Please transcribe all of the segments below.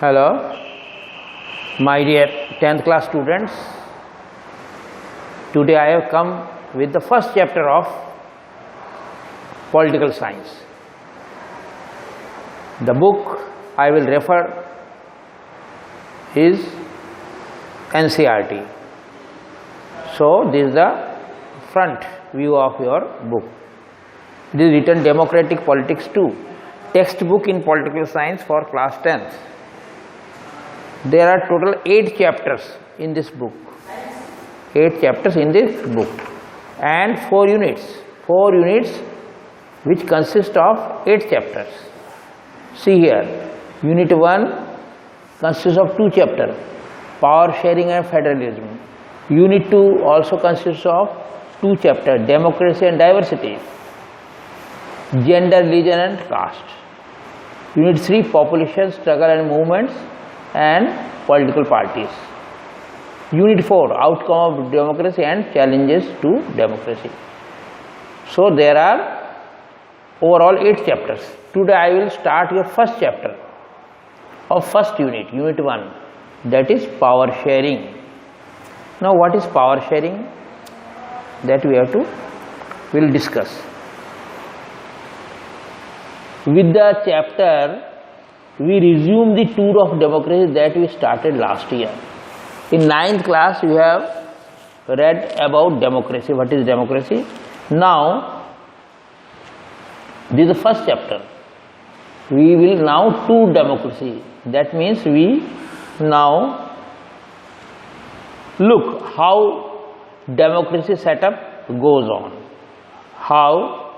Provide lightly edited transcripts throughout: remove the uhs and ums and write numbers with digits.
Hello, my dear 10th class students. Today I have come with the first chapter of political science. The book I will refer is NCERT. So this is the front view of your book. It is written Democratic Politics 2, textbook in political science for class 10th. There are total 8 chapters in this book. 8 chapters in this book and 4 units. 4 units which consist of 8 chapters. See here, Unit 1 consists of 2 chapters, Power Sharing and Federalism. Unit 2 also consists of 2 chapters, Democracy and Diversity, Gender, Religion and Caste. Unit 3, Population, Struggle and Movements and Political Parties. Unit 4, Outcome of Democracy and Challenges to Democracy. So there are overall 8 chapters. Today I will start your first chapter of first unit, Unit 1, that is Power Sharing. Now what is power sharing? That we will discuss. With the chapter, we resume the tour of democracy that we started last year. In 9th class, you have read about democracy. What is democracy? Now, this is the first chapter. We will now tour democracy. That means we now look how democracy setup goes on. How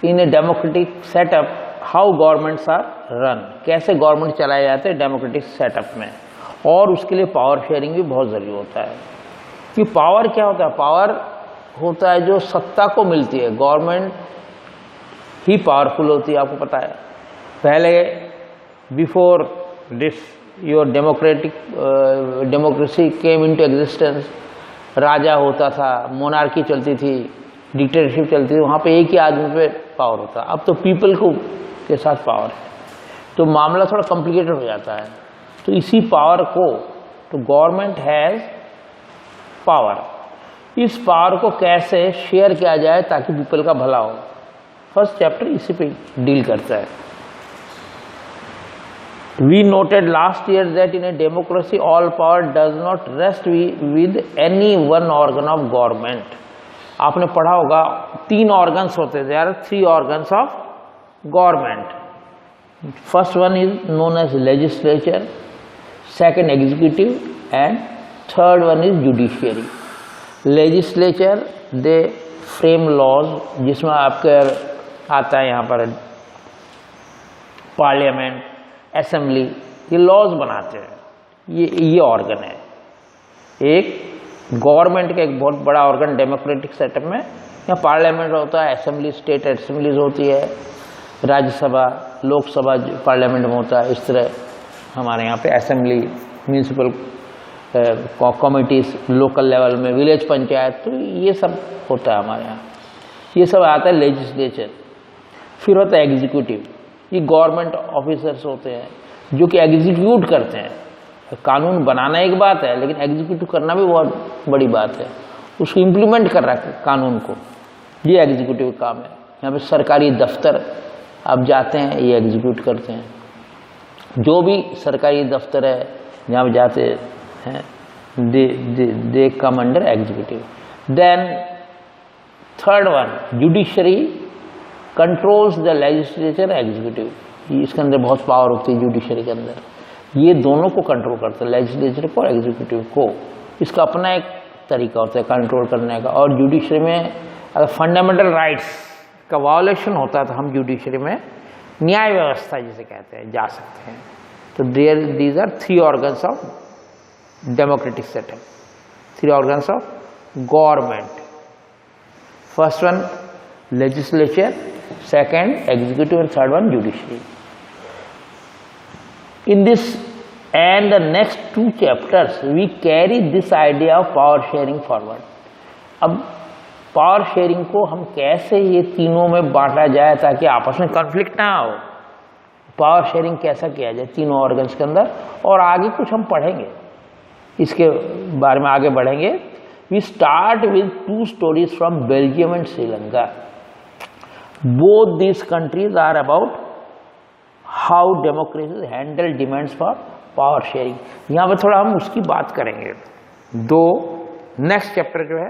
in a democratic setup how governments are run, कैसे government चलाए जाते हैं democratic setup में, और उसके लिए power sharing भी बहुत ज़रूरी होता है. कि पावर क्या होता है? पावर होता है जो सत्ता को मिलती है. गवर्नमेंट ही पावरफुल होती है, आपको पता है. पहले before this your democracy came into existence, राजा होता था, मोनार्की चलती थी, डिक्टेटरशिप चलती थी, वहाँ पे एक ही आदमी पे पावर होता. अब तो पीपल को के साथ पावर है, तो मामला थोड़ा कॉम्प्लिकेटेड हो जाता है. तो इसी पावर को, तो गवर्नमेंट हैज पावर, इस पावर को कैसे शेयर किया जाए ताकि पीपल का भला हो, फर्स्ट चैप्टर इसी पे डील करता है. We noted last year that in a democracy all power does not rest with any one organ of government. आपने पढ़ा होगा 3 ऑर्गन्स होते हैं. There are 3 organs of government. First one is known as legislature, second executive and third one is judiciary. Legislature they frame laws, जिसमें आपके आता है यहाँ पर पार्लियामेंट, असेंबली, ये लॉज बनाते हैं. ये ऑर्गन है. एक गवर्नमेंट का एक बहुत बड़ा ऑर्गन डेमोक्रेटिक सेटअप में. यहाँ पार्लियामेंट होता है, असेंबली, स्टेट असेंबलीज होती है, राज्यसभा, लोकसभा पार्लियामेंट में होता है. इस तरह हमारे यहाँ पे assembly, municipal committees local level में, विलेज पंचायत, तो ये सब होता है हमारे यहाँ. ये सब आता है लेजिस्लेचर. फिर होता है एग्जीक्यूटिव. ये गवर्नमेंट ऑफिसर्स होते हैं जो कि एग्जीक्यूट करते हैं. कानून बनाना एक बात है, लेकिन एग्जीक्यूट करना भी बहुत बड़ी बात है. उसको इम्प्लीमेंट कर रहा है कानून को, ये एग्जीक्यूटिव काम है. यहाँ पे सरकारी दफ्तर आप जाते हैं, ये एग्जीक्यूट करते हैं. जो भी सरकारी दफ्तर है जहाँ पे जाते हैं, they come under executive. Then third one judiciary controls the legislature executive. इसके अंदर बहुत पावर होती है जुडिशरी के अंदर. ये दोनों को कंट्रोल करते हैं, लेजिस्लेचर को और एग्जीक्यूटिव को. इसका अपना एक तरीका होता है कंट्रोल करने का. और जुडिशरी में अगर फंडामेंटल राइट्स का वायोलेशन होता है तो हम जुडिशरी में न्याय व्यवस्था जिसे कहते हैं जा सकते हैं. तो these are 3 organs of democratic setup, 3 organs of government. First one legislature, second executive and third one judiciary. In this and the next 2 chapters, we carry this idea of power sharing forward. अब power sharing को हम कैसे ये तीनों में बांटा जाए ताकि आपस में कॉन्फ्लिक्ट ना हो. पावर शेयरिंग कैसा किया जाए तीनों ऑर्गन्स के अंदर, और आगे कुछ हम पढ़ेंगे इसके बारे में, आगे बढ़ेंगे। We start with 2 stories from Belgium and Sri Lanka. Both these countries are about how democracy handle demands for power sharing. यहाँ पर थोड़ा हम उसकी बात करेंगे। नेक्स्ट चैप्टर जो है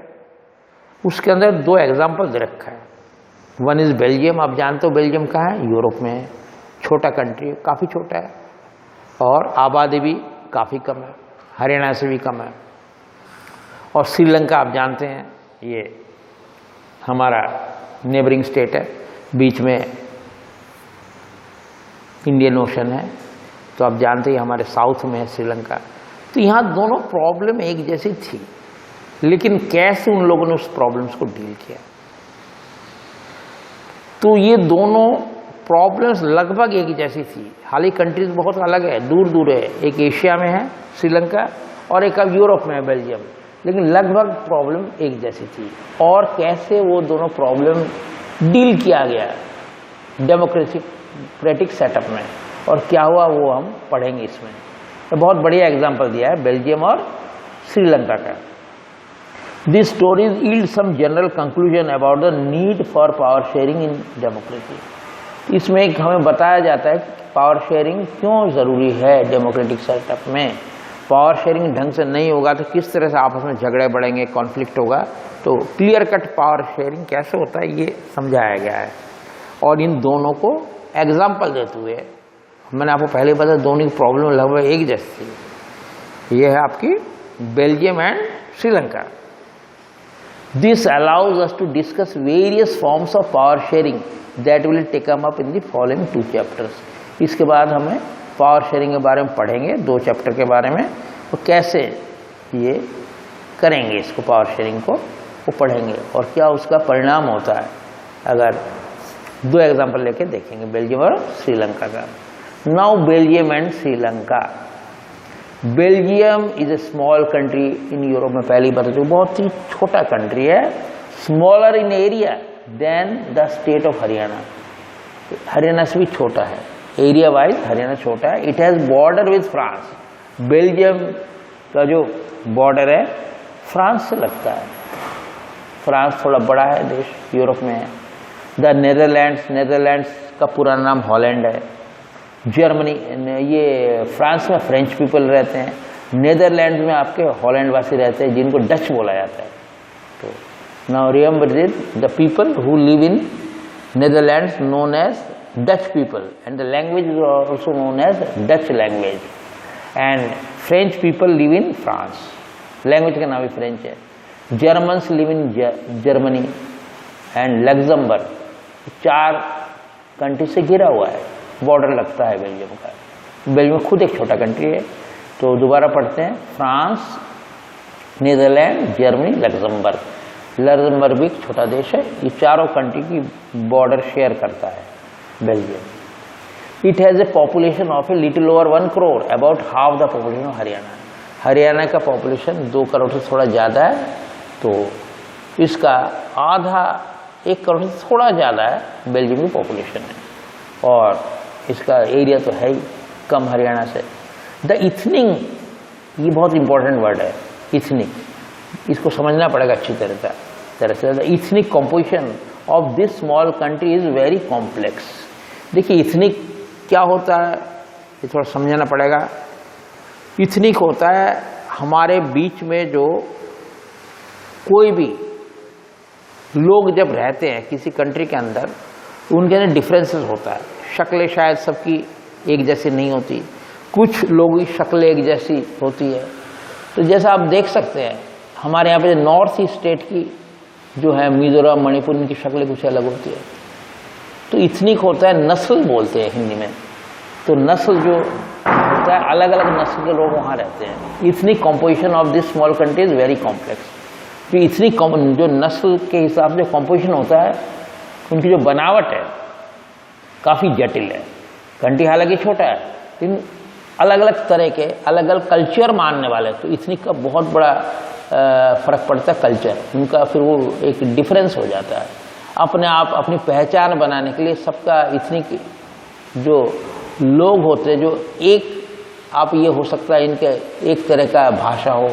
उसके अंदर 2 एग्जाम्पल दे रखा है। One is Belgium. आप जानते हो बेल्जियम कहाँ है? यूरोप में है, छोटा कंट्री, काफ़ी छोटा है, और आबादी भी काफ़ी कम है, हरियाणा से भी कम है। और श्रीलंका आप जानते हैं ये हमारा नेबरिंग स्टेट है, बीच में इंडियन ओशन है, तो आप जानते हैं हमारे साउथ में है श्रीलंका। तो यहाँ दोनों प्रॉब्लम एक जैसी थी, लेकिन कैसे उन लोगों ने उस प्रॉब्लम्स को डील किया। तो ये दोनों प्रॉब्लम्स लगभग एक ही जैसी थी, हालांकि कंट्रीज बहुत अलग है, दूर दूर है। एक एशिया में है श्रीलंका और एक अब यूरोप में है बेल्जियम, लेकिन लगभग प्रॉब्लम एक जैसी थी। और कैसे वो दोनों प्रॉब्लम डील किया गया डेमोक्रेटिक सेटअप में, और क्या हुआ वो हम पढ़ेंगे इसमें। तो बहुत बढ़िया एग्जाम्पल दिया है बेल्जियम और श्रीलंका का। This stories yield some general conclusion about the need for power sharing in democracy. इसमें एक हमें बताया जाता है कि पावर शेयरिंग क्यों ज़रूरी है डेमोक्रेटिक सेटअप में। पावर शेयरिंग ढंग से नहीं होगा तो किस तरह से आपस में झगड़े बढ़ेंगे, कॉन्फ्लिक्ट होगा। तो क्लियर कट पावर शेयरिंग कैसे होता है ये समझाया गया है, और इन दोनों को एग्जाम्पल देते हुए मैंने आपको पहले बताया दोनों की प्रॉब्लम लगभग एक जैसी थी। ये है आपकी Belgium and Sri Lanka. This allows us to discuss various forms of power sharing that will take up in the following 2 chapters. इसके बाद हमें पावर शेयरिंग के बारे में पढ़ेंगे 2 चैप्टर के बारे में, तो कैसे ये करेंगे इसको, पावर शेयरिंग को वो पढ़ेंगे और क्या उसका परिणाम होता है। अगर 2 एग्जाम्पल लेके देखेंगे बेल्जियम और श्रीलंका का। Now Belgium and Sri Lanka. Belgium is a small country in Europe में, पहली बता दूं बहुत ही छोटा कंट्री है, smaller in area than the state of Haryana. Haryana से भी छोटा है, एरिया वाइज हरियाणा छोटा है। It has border with France. Belgium का जो बॉर्डर है फ्रांस से लगता है। फ्रांस थोड़ा बड़ा है देश, यूरोप में है। द नेदरलैंड्स, नेदरलैंड्स का पूरा नाम हॉलैंड है। जर्मनी, ये फ्रांस में फ्रेंच पीपल रहते हैं, नेदरलैंड्स में आपके हॉलैंड वासी रहते हैं जिनको डच बोला जाता है। तो now remember this, the people who live in Netherlands known as Dutch people and the language is also known as Dutch language, and French people live in France, language का नाम भी फ्रेंच है। Germans live in Germany and Luxembourg. 4 country से घिरा हुआ है, border लगता है बेल्जियम का। बेल्जियम खुद एक छोटा कंट्री है। तो दोबारा पढ़ते हैं, France, Netherland, Germany, Luxembourg. Luxembourg भी एक छोटा देश है। ये चारों कंट्री की बॉर्डर शेयर करता है Belgium. It has a population of a little over 1 crore, about half the population of Haryana. Haryana का पॉपुलेशन 2 करोड़ से थोड़ा ज़्यादा है, तो इसका आधा 1 करोड़ से थोड़ा ज़्यादा है बेल्जियम की पॉपुलेशन है, और इसका एरिया तो है ही कम हरियाणा से। द इथनिक, ये बहुत इंपॉर्टेंट वर्ड है, इथनिक, इसको समझना पड़ेगा अच्छी तरह से। The ethnic composition of this small country is very complex. देखिए इथनिक क्या होता है ये थोड़ा समझना पड़ेगा। इथनिक होता है हमारे बीच में जो कोई भी लोग जब रहते हैं किसी कंट्री के अंदर, उनके अंदर डिफरेंसेस होता है। शक्लें शायद सबकी एक जैसी नहीं होती, कुछ लोगों की शक्लें एक जैसी होती है। तो जैसा आप देख सकते हैं हमारे यहाँ पे नॉर्थ ईस्ट स्टेट की जो है मिजोरम, मणिपुर, इनकी शक्लें कुछ अलग होती है। तो इथनिक होता है, नस्ल बोलते हैं हिंदी में। तो नस्ल जो होता है, अलग अलग नस्ल के लोग वहाँ रहते हैं। Ethnic composition of this small country is very complex. तो इथनिक जो नस्ल के हिसाब से कॉम्पोजिशन होता है, उनकी जो बनावट है काफ़ी जटिल है। कंट्री हालांकि छोटा है, लेकिन अलग अलग तरह के अलग अलग कल्चर मानने वाले, तो इथनिक का बहुत बड़ा फ़र्क पड़ता है कल्चर उनका, फिर वो एक डिफरेंस हो जाता है। अपने आप अपनी पहचान बनाने के लिए सबका इथनिक जो लोग होते हैं जो एक, आप ये हो सकता है इनके एक तरह का भाषा हो,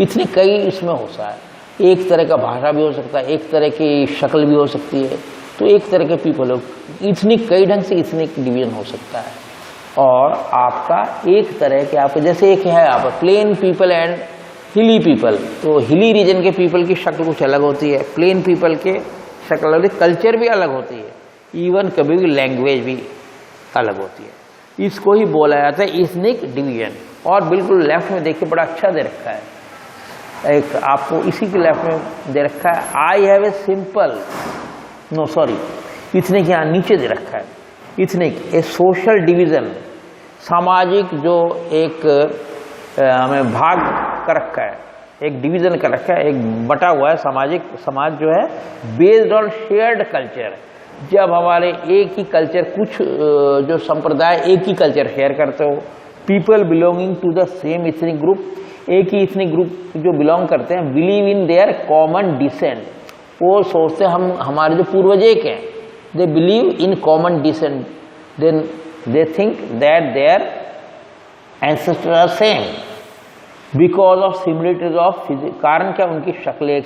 इतने कई इसमें होता है, एक तरह का भाषा भी हो सकता है, एक तरह की शक्ल भी हो सकती है, तो एक तरह के पीपल हो, इतनी कई ढंग से इतने डिवीजन हो सकता है। और आपका एक तरह के, आपको जैसे एक है आप प्लेन पीपल एंड हिली पीपल, तो हिली रीजन के पीपल की शक्ल कुछ अलग होती है, प्लेन पीपल के शक्ल अलग, कल्चर भी अलग होती है, इवन कभी भी लैंग्वेज भी अलग होती है। इसको ही बोला जाता है इथनिक डिवीजन। और बिल्कुल लेफ्ट में देखिए बड़ा अच्छा दे रखा है, एक आपको इसी के लेफ्ट में दे रखा है, I have a simple, no sorry, ethnic यहाँ नीचे दे रखा है, इथनिक ए सोशल डिवीजन, सामाजिक जो एक हमें भाग कर रखा है, एक डिवीजन कर रखा है, एक बटा हुआ है सामाजिक, समाज जो है बेस्ड ऑन शेयर्ड कल्चर। जब हमारे एक ही कल्चर, कुछ जो संप्रदाय एक ही कल्चर शेयर करते हो, people belonging to the same ethnic group, एक ही इथनिक ग्रुप जो बिलोंग करते हैं, believe in their common descent, वो सोचते हैं हम हमारे जो पूर्वज एक हैं, they believe in common descent, then they think that their ancestors are same because of similarities of physique, कारण क्या, उनकी शक्लें एक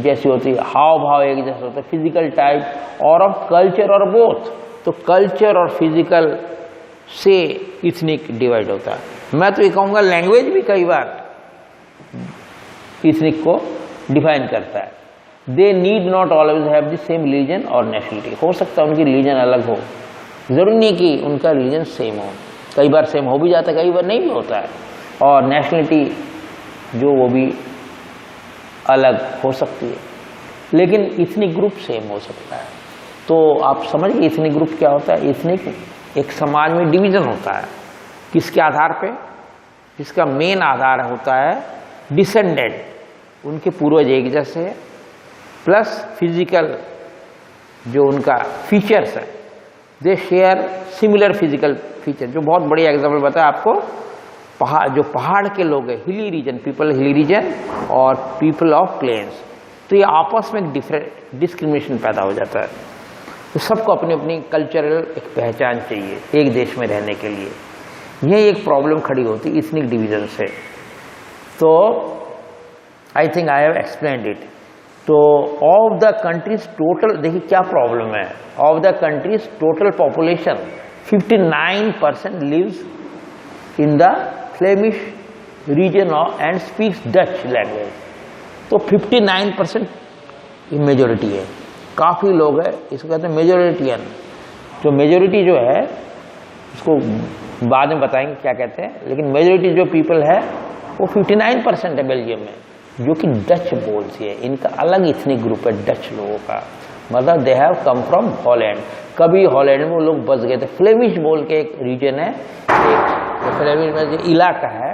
जैसी होती है, हाव भाव एक जैसे होता है, फिजिकल टाइप और ऑफ कल्चर और बोथ, तो कल्चर और फिजिकल से इथनिक डिवाइड होता है। मैं तो ये कहूँगा लैंग्वेज भी कई बार इथनिक को डिफाइन करता है। They need not always have the same religion और नेशनलिटी, हो सकता है उनकी रिलीजन अलग हो, जरूरी नहीं कि उनका रिलीजन सेम हो, कई बार सेम हो भी जाता है, कई बार नहीं भी होता है, और नेशनलिटी जो वो भी अलग हो सकती है, लेकिन इथनिक ग्रुप सेम हो सकता है। तो आप समझ गए इथनिक ग्रुप क्या होता है। इथनिक एक समाज में डिवीजन होता है, किसके आधार पे, इसका मेन आधार होता है डिसेंडेंट, उनके पूर्वज एक जैसे, प्लस फिजिकल जो उनका फीचर्स है, दे शेयर सिमिलर फिजिकल फीचर। जो बहुत बढ़िया एग्जाम्पल बताया आपको, जो पहाड़ के लोग हैं, hilly region, people hilly region और पीपल ऑफ प्लेन्स, तो ये आपस में एक डिफरेंट डिस्क्रिमिनेशन पैदा हो जाता है। तो सबको अपनी अपनी कल्चरल एक पहचान चाहिए एक देश में रहने के लिए, यही एक प्रॉब्लम खड़ी होती इथनिक डिवीजन से। तो I think I have explained it. तो ऑफ द कंट्रीज टोटल, देखिए क्या प्रॉब्लम है, of the countries total population 59% lives in the Flemish region and speaks Dutch language. तो 59% मेजोरिटी है, काफ़ी लोग है, इसको कहते हैं मेजोरिटियन। जो मेजोरिटी जो है उसको बाद में बताएंगे क्या कहते हैं, लेकिन मेजोरिटी जो पीपल है वो 59% है बेल्जियम में, जो कि डच बोलती है। इनका अलग इथनिक ग्रुप है डच लोगों का, मतलब they have come from Holland. कभी हॉलैंड में वो लोग बस गए थे। फ्लेमिश बोल के एक रीजन है, एक फ्लेमिश में जो इलाका है,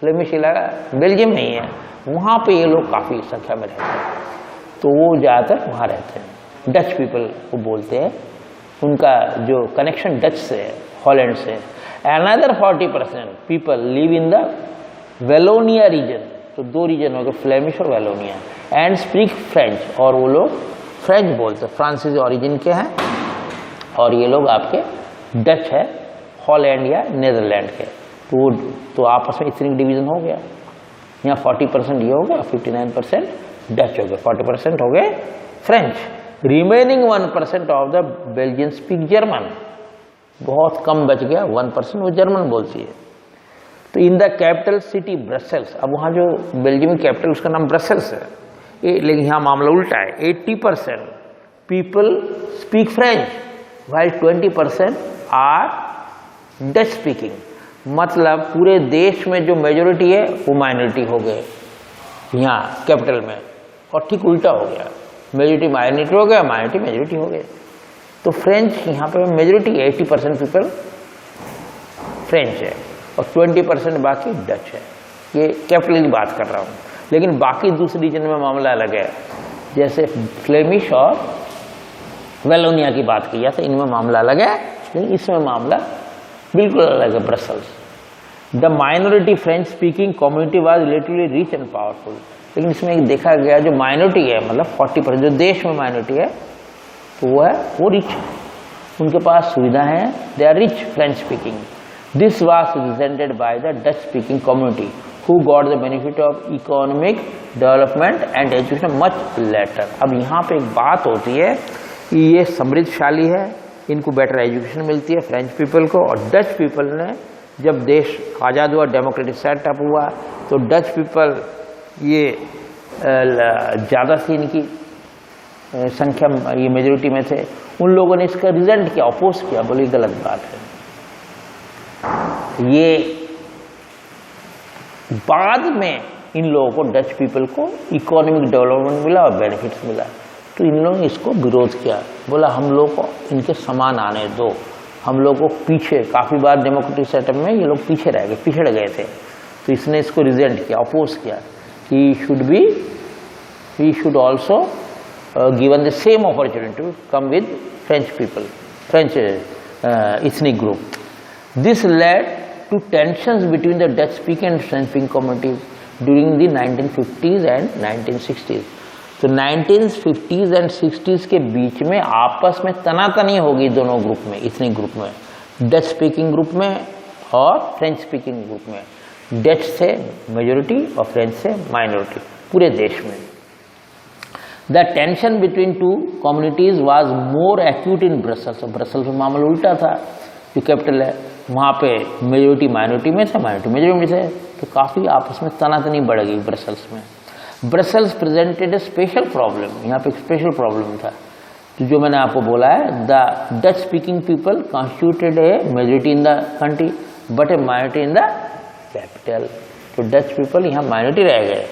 फ्लेमिश इलाका बेल्जियम नहीं है, वहाँ पे ये लोग काफ़ी संख्या में रहते हैं, तो वो ज़्यादातर वहाँ रहते हैं। डच पीपल को बोलते हैं, उनका जो कनेक्शन डच से है, हॉलैंड से। Another 40% people live in the Wallonia region, तो दो रीजन हो गए, फ्लेमिश और वेलोनिया, एंड स्पीक फ्रेंच, और वो लोग फ्रेंच बोलते हैं, फ्रांसीसी ओरिजिन के हैं, और ये लोग आपके डच है, हॉलैंड या नीदरलैंड के। तो आपस में इतनी डिवीजन हो गया, यहाँ 40% ये हो गया, 59% डच हो गए, 40% हो गए French. Remaining 1% of the Belgian speak German, बहुत कम बच गया, 1% वो जर्मन बोलती है। तो in the capital city Brussels, अब वहाँ जो बेल्जियम की कैपिटल उसका नाम ब्रसेल्स है, लेकिन यहाँ मामला उल्टा है, 80% people speak French while 20% are Dutch speaking. मतलब पूरे देश में जो मेजोरिटी है वो माइनॉरिटी हो गए यहाँ कैपिटल में, और ठीक उल्टा हो गया, मेजोरिटी माइनॉरिटी हो गया, माइनॉरिटी मेजोरिटी हो गए। तो फ्रेंच यहाँ पे मेजोरिटी 80% पीपल फ्रेंच है और 20% बाकी डच है। ये कैपिटल की बात कर रहा हूँ, लेकिन बाकी दूसरे रीजन में मामला अलग है, जैसे फ्लेमिश और वेलोनिया की बात की जाए तो इनमें मामला अलग है, लेकिन इसमें मामला बिल्कुल अलग है। Brussels, the minority French speaking community was relatively rich and powerful, लेकिन इसमें देखा गया जो माइनॉरिटी है, मतलब 40% जो देश में माइनॉरिटी है तो वो है वो रिच है, उनके पास सुविधा है, they are rich French speaking. This was represented by the Dutch speaking community who got the benefit of economic development and education much later. अब यहाँ पे एक बात होती है कि ये समृद्धशाली है, इनको बेटर एजुकेशन मिलती है फ्रेंच पीपल को, और डच पीपल ने जब देश आज़ाद हुआ, डेमोक्रेटिक सेटअप हुआ, तो डच पीपल ये ज़्यादा सी इनकी संख्या, ये मेजोरिटी में थे, उन लोगों ने इसका रिजेंट किया, अपोज किया, बोली गलत बात है. ये बाद में इन लोगों को, डच पीपल को इकोनॉमिक डेवलपमेंट मिला और बेनिफिट्स मिला, तो इन लोगों ने इसको विरोध किया, बोला हम लोग को इनके समान आने दो, हम लोग को पीछे, काफ़ी बार डेमोक्रेटिक सेटअप में ये लोग पीछे रह गए, पिछड़ गए थे, तो इसने इसको रिजेंट किया, अपोज किया he should also given the same opportunity to come with French people, French ethnic group. This led to tensions between the Dutch speaking and French speaking communities during the 1950s and 1960s. तो 1950s and 60s के बीच में आपस में तनातनी होगी दोनों group में, इतने ग्रुप में, डच स्पीकिंग ग्रुप में और फ्रेंच स्पीकिंग ग्रुप में. डच से मेजोरिटी और फ्रेंच से माइनॉरिटी पूरे देश में. The tension between two communities was more acute in Brussels. Brussels में मामला उल्टा था, जो कैपिटल है, वहाँ पे मेजोरिटी माइनॉरिटी में थे, माइनॉरिटी मेजोरिटी में थे, तो काफ़ी आपस में तनातनी बढ़ गई ब्रसल्स में. ब्रसल्स प्रेजेंटेड ए स्पेशल प्रॉब्लम. यहाँ पे एक स्पेशल प्रॉब्लम था, तो जो मैंने आपको बोला है, the Dutch speaking people constituted A majority in the country but A minority in the capital. तो डच पीपल यहाँ माइनॉरिटी रह गए,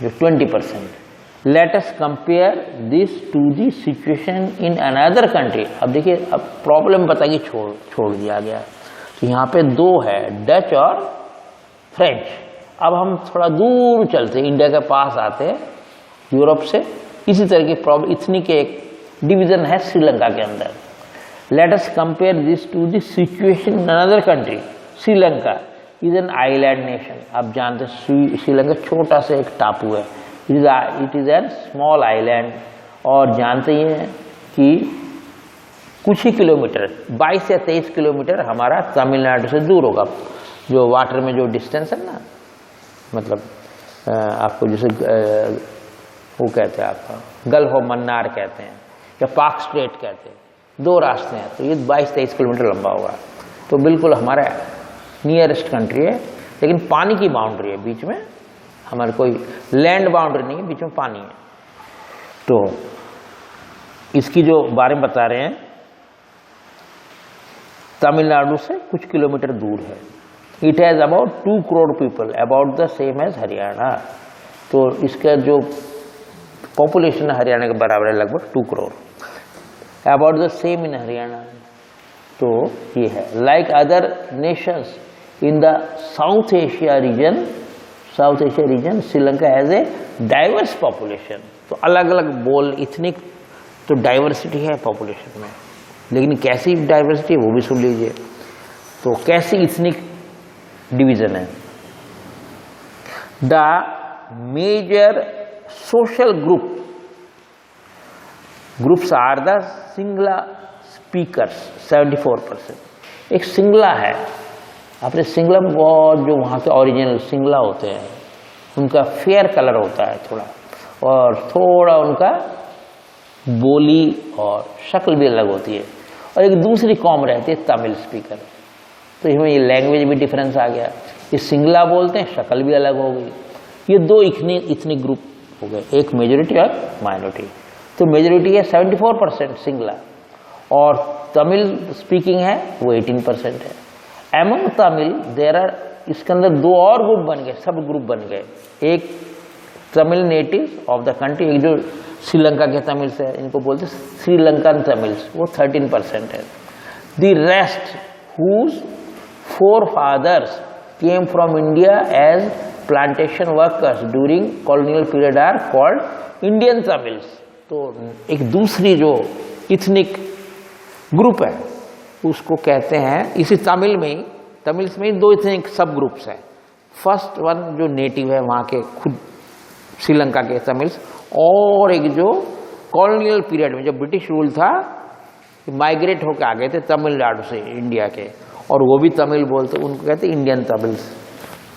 जो 20%. Let us compare this to the situation in another country. अब देखिए, अब प्रॉब्लम पता कि छोड़ दिया गया, तो यहाँ पे दो है, डच और फ्रेंच. अब हम थोड़ा दूर चलते, इंडिया के पास आते, यूरोप से इसी तरह की प्रॉब्लम, इतनी के एक डिवीजन है श्रीलंका के अंदर. Let us compare this to the situation in another country. Sri Lanka is an island nation. आप जानते हैं श्रीलंका छोटा सा एक टापू है, it is an small island. और जानते ही हैं कि कुछ ही किलोमीटर, 22 या 23 किलोमीटर हमारा तमिलनाडु से दूर होगा. जो वाटर में जो डिस्टेंस है ना, मतलब आपको जैसे वो कहते हैं, आपका गल्फ ऑफ मन्नार कहते हैं या पाक स्ट्रेट कहते हैं, दो रास्ते हैं, तो ये 22-23 किलोमीटर लंबा होगा. तो बिल्कुल हमारा नियरेस्ट कंट्री है, लेकिन पानी की बाउंड्री है बीच में, हमारे कोई लैंड बाउंड्री नहीं है, बीच में पानी है. तो इसकी जो बारे में बता रहे हैं, तमिलनाडु से कुछ किलोमीटर दूर है. It has about 2 crore people, about the same as Haryana. तो इसका जो पॉपुलेशन है हरियाणा के बराबर है, लगभग 2 crore, about the same in Haryana. तो ये है, like other Nations in the south Asia region, Sri Lanka has a diverse population. तो अलग अलग बोल, इथनिक, तो डाइवर्सिटी है पॉपुलेशन में, लेकिन कैसी डाइवर्सिटी वो भी सुन लीजिए. तो कैसी इथनिक डिवीजन है. The major social groups are the Sinhala speakers 74%. एक सिंगला है, आपने सिंगला बहुत, जो वहाँ के ओरिजिनल सिंगला होते हैं, उनका फेयर कलर होता है थोड़ा, और थोड़ा उनका बोली और शक्ल भी अलग होती है. और एक दूसरी कॉम रहती है तमिल स्पीकर. तो इसमें ये लैंग्वेज भी डिफरेंस आ गया, ये सिंगला बोलते हैं, शक्ल भी अलग हो गई. ये दो इतने ग्रुप हो गए, एक मेजोरिटी और माइनॉरिटी. तो मेजोरिटी है 74% सिंगला, और तमिल स्पीकिंग है वो 18% है. एमंग तमिल देर आर, इसके अंदर दो और ग्रुप बन गए, सब ग्रुप बन गए. एक Tamil native of the country, एक जो श्रीलंका के तमिल से, इनको बोलते श्रीलंकन तमिल्स, वो 13% है. The rest whose forefathers came from India as plantation workers during colonial period are called Indian Tamils. तो एक दूसरी जो इथनिक ग्रुप है उसको कहते हैं, इसी तमिल्स में दो इथनिक सब ग्रुप्स हैं. फर्स्ट वन जो नेटिव है वहाँ के खुद श्रीलंका के तमिल्स, और एक जो कॉलोनियल पीरियड में जब ब्रिटिश रूल था माइग्रेट होकर आ गए थे तमिलनाडु से इंडिया के, और वो भी तमिल बोलते, उनको कहते इंडियन तमिल्स।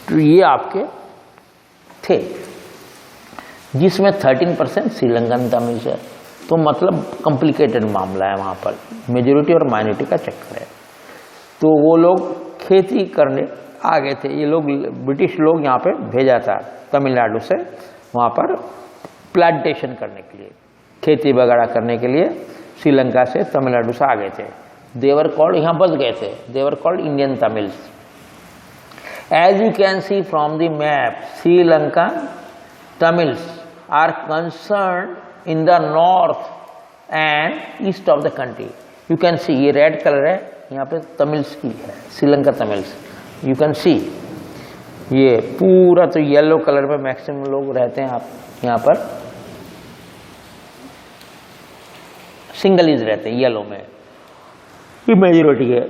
तो ये आपके थे, जिसमें 13% श्रीलंकन तमिल्स है। तो मतलब कॉम्प्लिकेटेड मामला है वहाँ पर, मेजोरिटी और माइनॉरिटी का चक्कर है। तो वो लोग खेती करने आ गए थे, ये लोग ब्रिटिश लोग यहाँ पे भेजा था तमिलनाडु से, वहाँ पर प्लांटेशन करने के लिए, खेती वगैरह करने के लिए श्रीलंका से तमिलनाडु से आ गए थे। देवर कॉल्ड, यहाँ बस गए थे, they were called Indian Tamils. As you can see from the map, Sri Lanka Tamils are concern in the north and east of the country. You can see, ये रेड कलर है, यहाँ पे तमिल्स की है, Sri Lanka Tamils. You can see ये पूरा तो येलो कलर में मैक्सिमम लोग रहते हैं। आप यहाँ पर सिंगलीज रहते हैं येलो में, ये मेजोरिटी है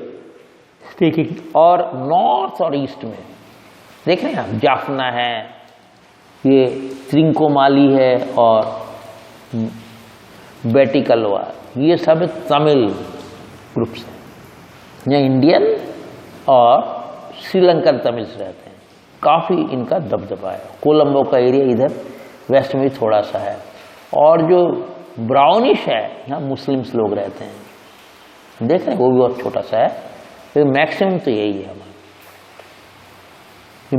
स्पीकिंग। और नॉर्थ और ईस्ट में देख रहे हैं आप, जाफना है, ये त्रिंकोमाली है और बेटिकलवा, ये सब तमिल ग्रुप्स हैं। यहाँ इंडियन और श्रीलंकन तमिल्स रहते हैं, काफ़ी इनका दबदबा है। कोलंबो का एरिया इधर वेस्ट में भी थोड़ा सा है, और जो ब्राउनिश है यहाँ मुस्लिम्स लोग रहते हैं, देख रहे हैं, वो भी बहुत छोटा सा है, तो मैक्सिमम तो यही है हमारा।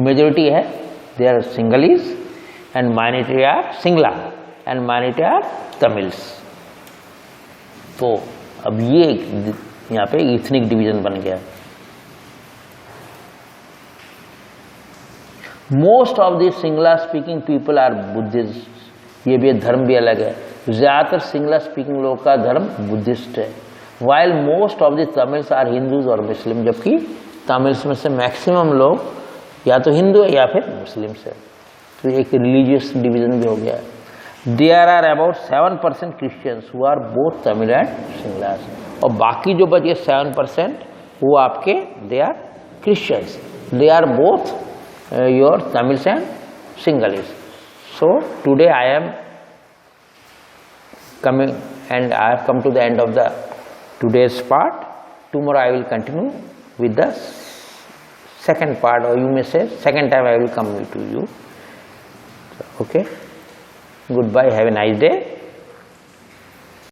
मेजोरिटी है they are Sinhalese and minority are Sinhala and minority are Tamils. तो अब ये यहाँ पे इथनिक डिवीजन बन गया। Most of the Sinhala speaking people are Buddhist, ये भी धर्म भी अलग है। ज़्यादातर सिंगला स्पीकिंग लोग का धर्म बुद्धिस्ट है। While most of the Tamils are Hindus और मुस्लिम, जबकि तमिल्स में से मैक्सिमम लोग या तो हिंदू है या फिर मुस्लिम्स है। तो एक रिलीजियस डिवीजन भी हो गया। There are about 7% Christians who are both Tamil and Sinhalas, और बाकी जो बचे 7% वो आपके they are Christians, they are both your Tamils and Sinhalese. So today I am coming and I have come to the end of the today's part. Tomorrow I will continue with the second part, or you may say second time I will come to you. Okay. Goodbye. Have a nice day.